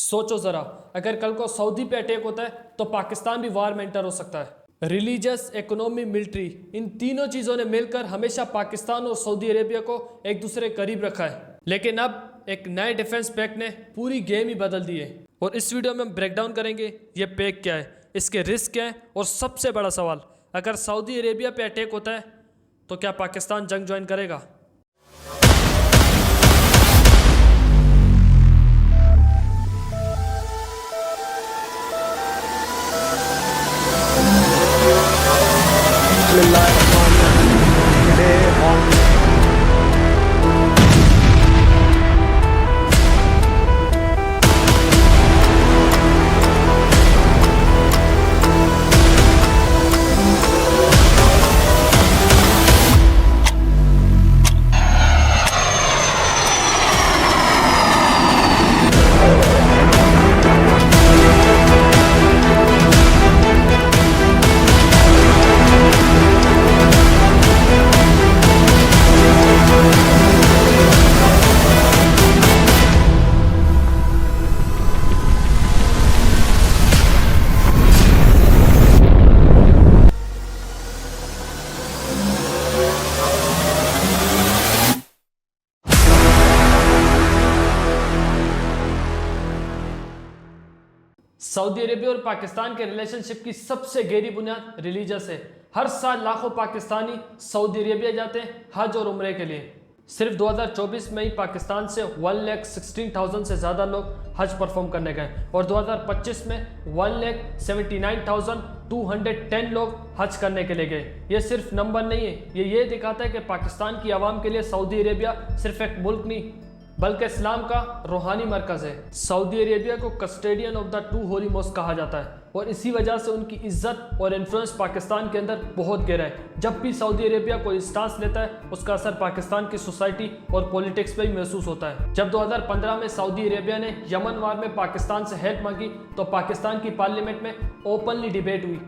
सोचो जरा, अगर कल को सऊदी पे अटैक होता है तो पाकिस्तान भी वार में एंटर हो सकता है। रिलीजियस, इकोनॉमी, मिलिट्री, इन तीनों चीजों ने मिलकर हमेशा पाकिस्तान और सऊदी अरेबिया को एक दूसरे के करीब रखा है। लेकिन अब एक नए डिफेंस पैक्ट ने पूरी गेम ही बदल दी है और इस वीडियो में हम ब्रेक डाउन करेंगे ये पैक्ट क्या है, इसके रिस्क क्या है और सबसे बड़ा सवाल, अगर सऊदी अरेबिया पे अटैक होता है तो क्या पाकिस्तान जंग ज्वाइन करेगा। सऊदी अरेबिया और पाकिस्तान के रिलेशनशिप की सबसे गहरी बुनियाद रिलीजियस है। हर साल लाखों पाकिस्तानी सऊदी अरेबिया जाते हैं हज और उम्रे के लिए। सिर्फ 2024 में ही पाकिस्तान से 1,16,000 से ज़्यादा लोग हज परफॉर्म करने गए और 2025 में 1,79,210 लोग हज करने के लिए गए। ये सिर्फ नंबर नहीं है, ये दिखाता है कि पाकिस्तान की आवाम के लिए सऊदी अरेबिया सिर्फ एक मुल्क नहीं बल्कि इस्लाम का रूहानी मरकज़ है। सऊदी अरेबिया को custodian of the two holy mosque कहा जाता है और इसी वजह से उनकी इज्जत और इन्फ्लुएंस पाकिस्तान के अंदर बहुत गहरा है। जब भी सऊदी अरेबिया कोई स्टांस लेता है उसका असर पाकिस्तान की सोसाइटी और पॉलिटिक्स पे ही महसूस होता है। जब 2015 में सऊदी अरेबिया ने यमन वार में पाकिस्तान से हेल्प मांगी तो पाकिस्तान की पार्लियामेंट में ओपनली डिबेट हुई।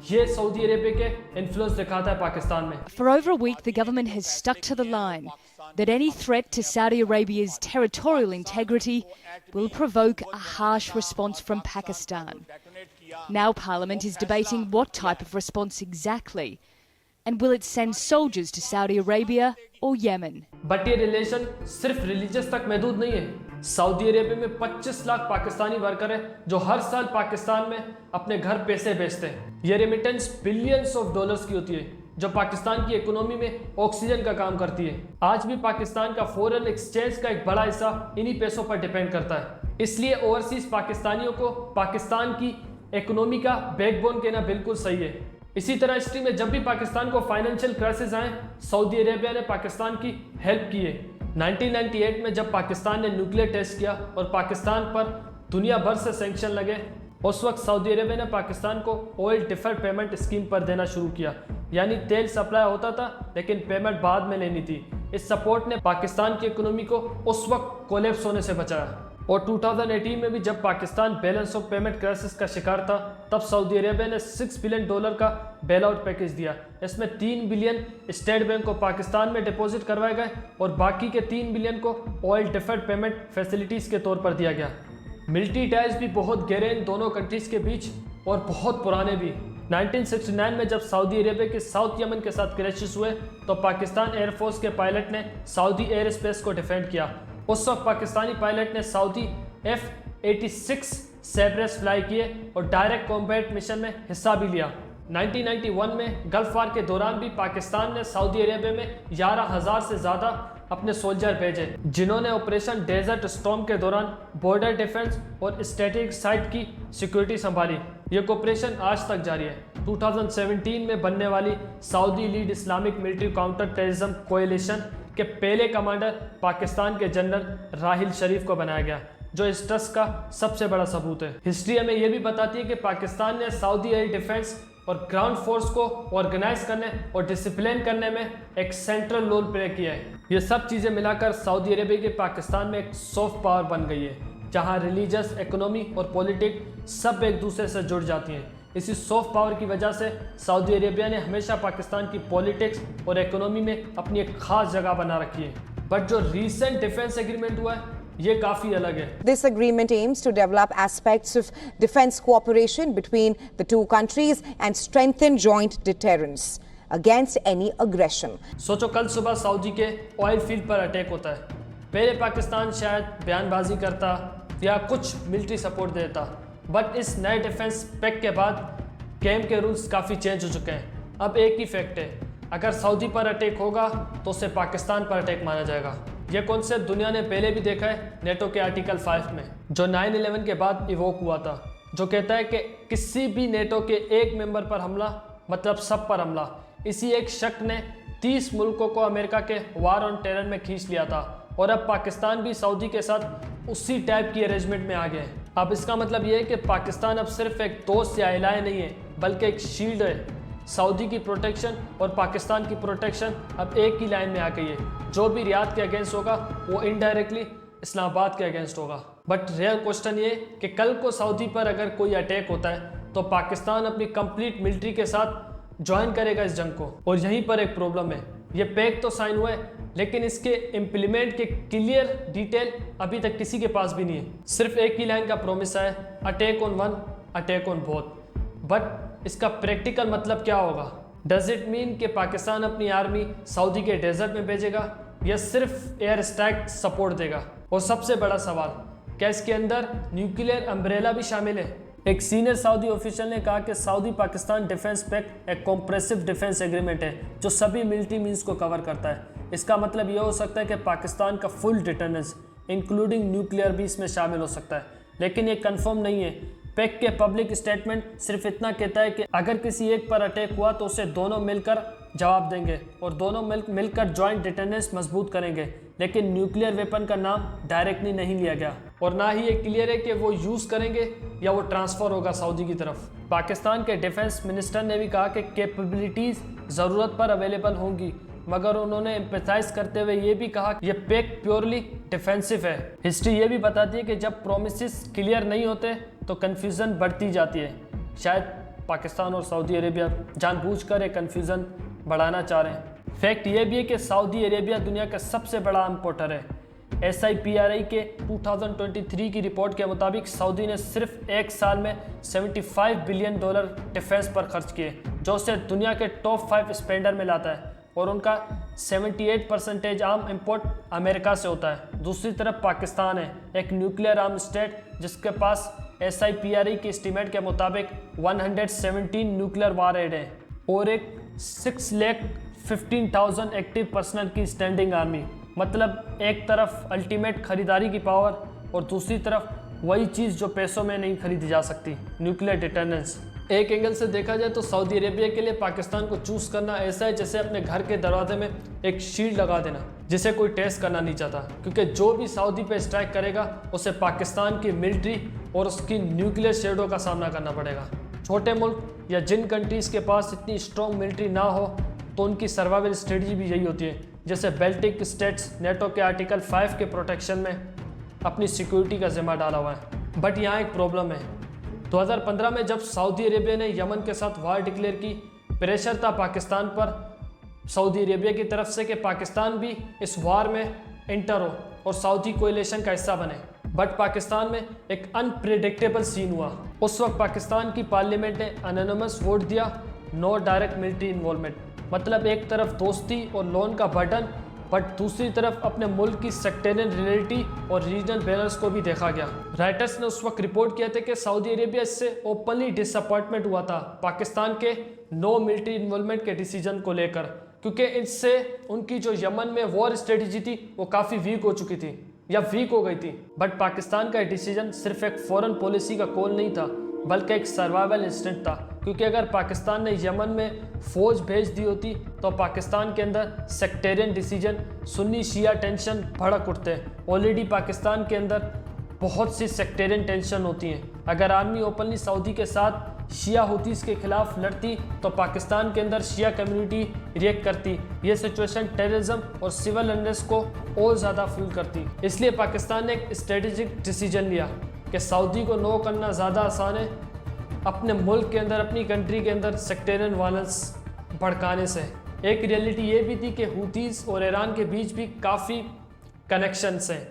ये सऊदी अरेबिया के इन्फ्लुएंस दिखाता है पाकिस्तान में। For over a week, the government has stuck to the line that any threat to Saudi Arabia's territorial integrity will provoke a harsh response from Pakistan. Now Parliament is debating what type of response exactly, and will it send soldiers to Saudi Arabia or Yemen? But ये relation सिर्फ religious तक महदूद नहीं है। Saudi Arabia में 25 lakh Pakistani worker है जो हर साल पाकिस्तान में अपने घर पैसे भेजते हैं। ये रेमिटेंस बिलियंस ऑफ डॉलर्स की होती है जो पाकिस्तान की इकोनॉमी में ऑक्सीजन का काम करती है। आज भी पाकिस्तान का फॉरेन एक्सचेंज का एक बड़ा हिस्सा इन्हीं पैसों पर डिपेंड करता है। इसलिए ओवरसीज पाकिस्तानियों को पाकिस्तान की इकोनॉमी का बैकबोन कहना बिल्कुल सही है। इसी तरह हिस्ट्री में जब भी पाकिस्तान को फाइनेंशियल क्राइसिस आए, सऊदी अरेबिया ने पाकिस्तान की हेल्प की है। 1998 में जब पाकिस्तान ने न्यूक्लियर टेस्ट किया और पाकिस्तान पर दुनिया भर से सैंक्शन लगे, उस वक्त सऊदी अरेबिया ने पाकिस्तान को ऑयल डिफर्ड पेमेंट स्कीम पर देना शुरू किया, यानी तेल सप्लाई होता था लेकिन पेमेंट बाद में लेनी थी। इस सपोर्ट ने पाकिस्तान की इकोनॉमी को उस वक्त कोलैप्स होने से बचाया। और 2018 में भी जब Pakistan balance of payment crisis का शिकार था, तब सऊदी अरेबिया ने $6 बिलियन का बेल आउट पैकेज दिया। इसमें 3 बिलियन स्टेट बैंक को पाकिस्तान में डिपॉजिट करवाए गए और बाकी के 3 बिलियन को ऑयल डिफर्ड पेमेंट फैसिलिटीज़ के तौर पर दिया गया। मिलिट्री टाइज भी बहुत गहरे इन दोनों कंट्रीज़ के बीच और बहुत पुराने भी। 1969 में जब सऊदी अरेबिया के साउथ यमन के साथ क्रैशेस हुए तो पाकिस्तान एयरफोर्स के पायलट ने सऊदी एयर स्पेस को डिफेंड किया। उस वक्त पाकिस्तानी पायलट ने सऊदी F-86 सेब्रेस फ्लाई किए और डायरेक्ट कॉम्बैट मिशन में हिस्सा भी लिया। 1991 में गल्फ वार के दौरान भी पाकिस्तान ने सऊदी अरेबिया में 11,000 से ज़्यादा अपने सोल्जर भेजे, जिन्होंने ऑपरेशन डेजर्ट स्टॉर्म के दौरान बॉर्डर डिफेंस और स्ट्रेटेजिक साइट की सिक्योरिटी संभाली। ये ऑपरेशन आज तक जारी है। 2017 में बनने वाली Saudi lead Islamic military counter terrorism coalition के पहले कमांडर पाकिस्तान के जनरल राहिल शरीफ को बनाया गया, जो इस ट्रस्ट का सबसे बड़ा सबूत है। हिस्ट्री हमें यह भी बताती है कि पाकिस्तान ने सऊदी एयर डिफेंस और ग्राउंड फोर्स को ऑर्गेनाइज करने और डिसिप्लिन करने में एक सेंट्रल रोल प्ले किया है। ये सब चीज़ें मिलाकर सऊदी अरेबिया के पाकिस्तान में एक सॉफ्ट पावर बन गई है, जहाँ रिलीजियस, इकोनॉमी और पॉलिटिक्स सब एक दूसरे से जुड़ जाती हैं। इसी सॉफ्ट पावर की वजह से सऊदी अरेबिया ने हमेशा पाकिस्तान की पॉलिटिक्स और इकोनॉमी में अपनी एक खास जगह बना रखी है। बट जो रीसेंट डिफेंस एग्रीमेंट हुआ है ये काफ़ी अलग है। This agreement aims to develop aspects of defense cooperation between the two countries and strengthen joint deterrence against any aggression. सोचो कल सुबह सऊदी के ऑयल फील्ड पर अटैक होता है, पहले पाकिस्तान शायद बयानबाजी करता या कुछ मिलिट्री सपोर्ट देता, बट इस नए डिफेंस पैक्ट के बाद गेम के रूल्स काफ़ी चेंज हो चुके हैं। अब एक ही फैक्ट है, अगर सऊदी पर अटैक होगा तो उसे पाकिस्तान पर अटैक माना जाएगा। यह कॉन्सेप्ट दुनिया ने पहले भी देखा है नेटो के आर्टिकल 5 में, जो 9/11 के बाद इवोक हुआ था, जो कहता है कि किसी भी नेटो के एक मेंबर पर हमला मतलब सब पर हमला। इसी एक शक ने 30 मुल्कों को अमेरिका के वार ऑन टेरर में खींच लिया था, और अब पाकिस्तान भी सऊदी के साथ उसी टाइप की अरेंजमेंट में आ गए हैं। अब इसका मतलब ये है कि पाकिस्तान अब सिर्फ एक दोस्त या इलाय नहीं है, बल्कि एक शील्ड है। सऊदी की प्रोटेक्शन और पाकिस्तान की प्रोटेक्शन अब एक ही लाइन में आ गई है। जो भी रियाद के अगेंस्ट होगा वो इनडायरेक्टली इस्लामाबाद के अगेंस्ट होगा। बट रियल क्वेश्चन ये कि कल को सऊदी पर अगर कोई अटैक होता है तो पाकिस्तान अपनी कंप्लीट मिलिट्री के साथ ज्वाइन करेगा इस जंग को। और यहीं पर एक प्रॉब्लम है, ये पैक्ट तो साइन हुआ है लेकिन इसके इम्प्लीमेंट के क्लियर डिटेल अभी तक किसी के पास भी नहीं है। सिर्फ एक ही लाइन का प्रॉमिस है, attack on one, attack on both. But इसका प्रैक्टिकल मतलब क्या होगा? डज इट मीन कि पाकिस्तान अपनी आर्मी सऊदी के डेजर्ट में भेजेगा या सिर्फ एयर स्ट्राइक सपोर्ट देगा? और सबसे बड़ा सवाल, क्या इसके अंदर न्यूक्लियर अम्ब्रेला भी शामिल है? एक सीनियर सऊदी ऑफिशियल ने कहा कि सऊदी पाकिस्तान डिफेंस पैक्ट एक कॉम्प्रेसिव डिफेंस एग्रीमेंट है जो सभी मिलिट्री मीन्स को कवर करता है। इसका मतलब यह हो सकता है कि पाकिस्तान का फुल डिटर्रेंस इंक्लूडिंग न्यूक्लियर भी इसमें शामिल हो सकता है, लेकिन ये कंफर्म नहीं है। पैक्ट के पब्लिक स्टेटमेंट सिर्फ इतना कहता है कि अगर किसी एक पर अटैक हुआ तो उसे दोनों मिलकर जवाब देंगे और दोनों मिलकर जॉइंट डिटर्रेंस मजबूत करेंगे, लेकिन न्यूक्लियर वेपन का नाम डायरेक्टली नहीं लिया गया और ना ही ये क्लियर है कि वो यूज़ करेंगे या वो ट्रांसफ़र होगा सऊदी की तरफ। पाकिस्तान के डिफेंस मिनिस्टर ने भी कहा कि कैपेबिलिटीज़ ज़रूरत पर अवेलेबल होंगी, मगर उन्होंने एम्पैथाइज करते हुए ये भी कहा कि ये पैक्ट प्योरली डिफेंसिव है। हिस्ट्री ये भी बताती है कि जब प्रोमिसेस क्लियर नहीं होते तो कन्फ्यूज़न बढ़ती जाती है। शायद पाकिस्तान और सऊदी अरेबिया जानबूझकर एक कन्फ्यूज़न बढ़ाना चाह रहे हैं। फैक्ट ये भी है कि सऊदी अरेबिया दुनिया का सबसे बड़ा इम्पोर्टर है। SIPRI के 2023 की रिपोर्ट के मुताबिक सऊदी ने सिर्फ एक साल में $75 बिलियन डिफेंस पर खर्च किए, जो उसे दुनिया के टॉप 5 स्पेंडर में लाता है और उनका 78% आर्म इंपोर्ट अमेरिका से होता है। दूसरी तरफ पाकिस्तान है, एक न्यूक्लियर आर्म स्टेट जिसके पास SIPRI की एस्टीमेट के मुताबिक 117 न्यूक्लियर वारहेड है और एक 6,15,000 एक्टिव पर्सनल की स्टैंडिंग आर्मी। मतलब एक तरफ अल्टीमेट खरीदारी की पावर और दूसरी तरफ वही चीज़ जो पैसों में नहीं खरीदी जा सकती, न्यूक्लियर डिटर्रेंस। एक एंगल से देखा जाए तो सऊदी अरेबिया के लिए पाकिस्तान को चूज़ करना ऐसा है जैसे अपने घर के दरवाजे में एक शील्ड लगा देना जिसे कोई टेस्ट करना नहीं चाहता, क्योंकि जो भी सऊदी पे स्ट्राइक करेगा उसे पाकिस्तान की मिलिट्री और उसकी न्यूक्लियर शेडो का सामना करना पड़ेगा। छोटे मुल्क या जिन कंट्रीज़ के पास इतनी स्ट्रॉन्ग मिलिट्री ना हो तो उनकी सर्वाइवल स्ट्रेटजी भी यही होती है, जैसे बेल्टिक स्टेट्स नेटो के आर्टिकल 5 के प्रोटेक्शन में अपनी सिक्योरिटी का जिम्मा डाला हुआ है। बट यहाँ एक प्रॉब्लम है, 2015 में जब सऊदी अरेबिया ने यमन के साथ वार डिक्लेयर की, प्रेशर था पाकिस्तान पर सऊदी अरेबिया की तरफ से कि पाकिस्तान भी इस वार में एंटर हो और सऊदी कोएलिशन का हिस्सा बने। बट पाकिस्तान में एक अनप्रिडिक्टेबल सीन हुआ। उस वक्त पाकिस्तान की पार्लियामेंट ने एनोनिमस वोट दिया, नो डायरेक्ट मिलिट्री इन्वॉल्वमेंट। मतलब एक तरफ दोस्ती और लोन का बर्डन, बट दूसरी तरफ अपने मुल्क की सेक्टेरियन रियलिटी और रीजनल बैलेंस को भी देखा गया। राइटर्स ने उस वक्त रिपोर्ट किया था कि सऊदी अरेबिया इससे ओपनली डिसअपॉइंटमेंट हुआ था पाकिस्तान के नो मिलिट्री इन्वॉल्वमेंट के डिसीजन को लेकर, क्योंकि इससे उनकी जो यमन में वॉर स्ट्रेटजी थी वो काफ़ी वीक हो चुकी थी या वीक हो गई थी। बट पाकिस्तान का डिसीजन सिर्फ एक फॉरेन पॉलिसी का कॉल नहीं था, बल्कि एक सर्वाइवल इंस्टेंट था, क्योंकि अगर पाकिस्तान ने यमन में फ़ौज भेज दी होती तो पाकिस्तान के अंदर सेक्टेरियन डिसीजन, सुन्नी शिया टेंशन भड़क उठते। ऑलरेडी पाकिस्तान के अंदर बहुत सी सेक्टेरियन टेंशन होती हैं। अगर आर्मी ओपनली सऊदी के साथ शिया हुतीस के खिलाफ लड़ती तो पाकिस्तान के अंदर शिया कम्युनिटी रिएक्ट करती। ये सिचुएशन टेररिज्म और सिविल अनरेस्ट को और ज़्यादा फ्यूल करती। इसलिए पाकिस्तान ने एक स्ट्रेटेजिक डिसीजन लिया कि सऊदी को नो करना ज़्यादा आसान है अपने मुल्क के अंदर, अपनी कंट्री के अंदर सेक्टेरियन वायलेंस भड़काने से। एक रियलिटी ये भी थी कि हुतीस और ईरान के बीच भी काफ़ी कनेक्शंस हैं।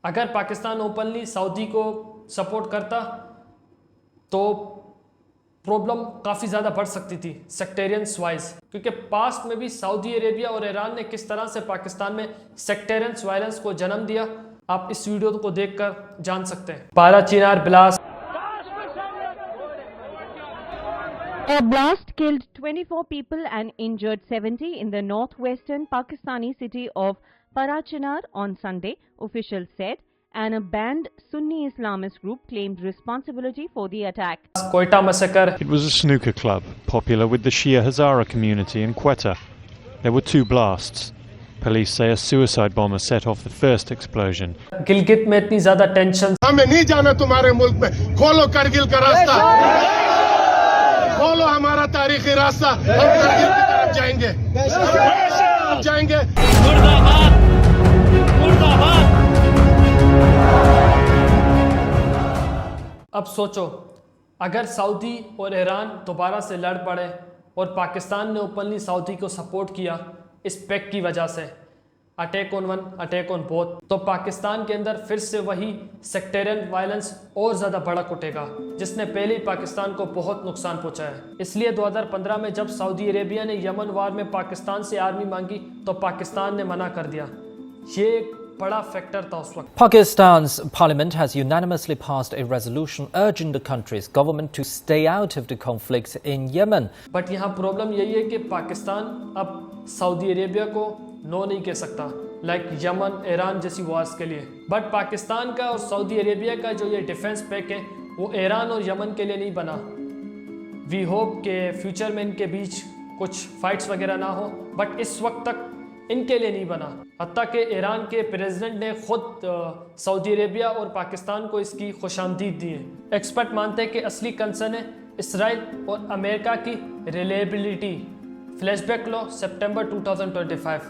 अगर पाकिस्तान ओपनली सऊदी को सपोर्ट करता तो प्रॉब्लम काफ़ी ज़्यादा बढ़ सकती थी सेक्टेरियंस वाइज, क्योंकि पास्ट में भी सऊदी अरेबिया और ईरान ने किस तरह से पाकिस्तान में सेक्टेरियंस वायलेंस को जन्म दिया, आप इस वीडियो को देखकर जान सकते हैं। पारा चिनार blast. A blast killed 24 people and injured 70 in the northwestern Pakistani city of Parachinar on Sunday, officials said, and a banned Sunni Islamist group claimed responsibility for the attack. Quetta massacre. It was a snooker club, popular with the Shia Hazara community in Quetta. There were 2 blasts. Police say a suicide bomber set off the first explosion. Gilgit में इतनी ज़्यादा tension. हमें नहीं जाना तुम्हारे मुल्क में, खोलो करगिल का रास्ता, खोलो हमारा तारीखी रास्ता, हम करगिल की तरफ जाएंगे, जाएंगे। मुर्दाबाद, मुर्दाबाद। अब सोचो, अगर सऊदी और ईरान दोबारा से लड़ पड़े और पाकिस्तान ने ओपनली सऊदी को सपोर्ट किया इस पैक की वजह से, attack on one attack on both, तो पाकिस्तान के अंदर फिर से वही सेक्टेरियन वायलेंस और ज़्यादा भड़क उठेगा, जिसने पहले ही पाकिस्तान को बहुत नुकसान पहुंचाया। इसलिए 2015 में जब सऊदी अरेबिया ने यमन वार में पाकिस्तान से आर्मी मांगी तो पाकिस्तान ने मना कर दिया। ये एक बड़ा फैक्टर था उस वक्त। Pakistan's parliament has unanimously passed a resolution urging the country's government to stay out of the conflict in Yemen. But यहाँ प्रॉब्लम यही है कि पाकिस्तान अब सऊदी अरेबिया को नो नहीं कह सकता, लाइक यमन ईरान जैसी वार्स के लिए। बट पाकिस्तान का और सऊदी अरेबिया का जो ये डिफेंस पैक है वो ईरान और यमन के लिए नहीं बना। वी होप के फ्यूचर में इनके बीच कुछ फाइट्स वगैरह ना हो, बट इस वक्त तक इनके लिए नहीं बना। हत्ता कि ईरान के प्रेसिडेंट ने खुद सऊदी अरेबिया और पाकिस्तान को इसकी खुशामदीद दी है। एक्सपर्ट मानते हैं कि असली कंसर्न है इसराइल और अमेरिका की रिलायबिलिटी। फ्लैशबैक लो सितंबर 2025,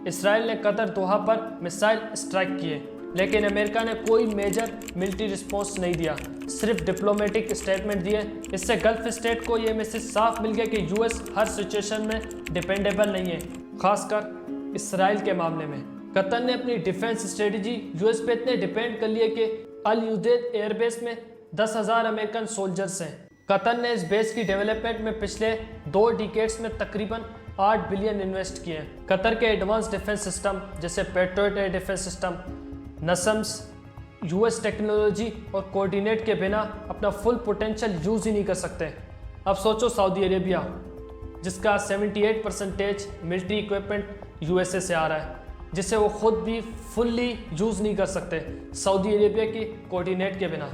इसराइल ने कतर दोहा पर मिसाइल स्ट्राइक किए, लेकिन अमेरिका ने कोई मेजर मिलिट्री रिस्पॉन्स नहीं दिया, सिर्फ डिप्लोमेटिक स्टेटमेंट दिए। इससे गल्फ स्टेट को ये मैसेज साफ मिल गया कि यूएस हर सिचुएशन में डिपेंडेबल नहीं है, खासकर इसराइल के मामले में। कतर ने अपनी डिफेंस स्ट्रेटजी यूएस पे इतने डिपेंड कर लिए कि अल उदैद एयरबेस में 10,000 अमेरिकन सोल्जर्स हैं। कतर ने इस बेस की डेवलपमेंट में पिछले 2 डिकेड्स में तकरीबन 8 बिलियन इन्वेस्ट किए हैं। कतर के एडवांस डिफेंस सिस्टम जैसे Patriot air defence system, NASAMS, US technology और कोऑर्डिनेट के बिना अपना फुल पोटेंशियल यूज़ ही नहीं कर सकते। अब सोचो सऊदी अरेबिया, जिसका 78% मिलिट्री इक्विपमेंट यूएसए से आ रहा है, जिसे वो खुद भी फुल्ली यूज़ नहीं कर सकते सऊदी अरेबिया की कोऑर्डिनेट के बिना।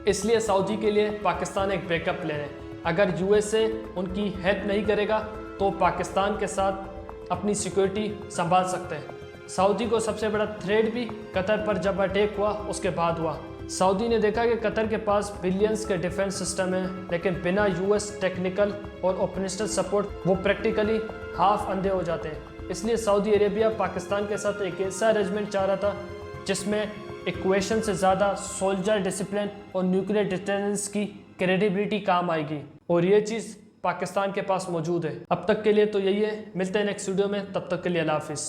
इसलिए सऊदी के लिए पाकिस्तान एक बैकअप प्लान है। अगर यूएसए उनकी हेल्प नहीं करेगा तो पाकिस्तान के साथ अपनी सिक्योरिटी संभाल सकते हैं। सऊदी को सबसे बड़ा थ्रेट भी कतर पर जब अटैक हुआ उसके बाद हुआ। सऊदी ने देखा कि कतर के पास बिलियंस के डिफेंस सिस्टम है, लेकिन बिना यूएस टेक्निकल और ऑपरेशनल सपोर्ट वो प्रैक्टिकली हाफ अंधे हो जाते हैं। इसलिए सऊदी अरेबिया पाकिस्तान के साथ एक ऐसा अरेंजमेंट चाह रहा था जिसमें इक्वेशन से ज़्यादा सोल्जर डिसिप्लिन और न्यूक्लियर डिटेरेंस की क्रेडिबिलिटी काम आएगी, और ये चीज़ पाकिस्तान के पास मौजूद है। अब तक के लिए तो यही है, मिलते हैं नेक्स्ट वीडियो में, तब तक के लिए अल्लाह हाफिज़।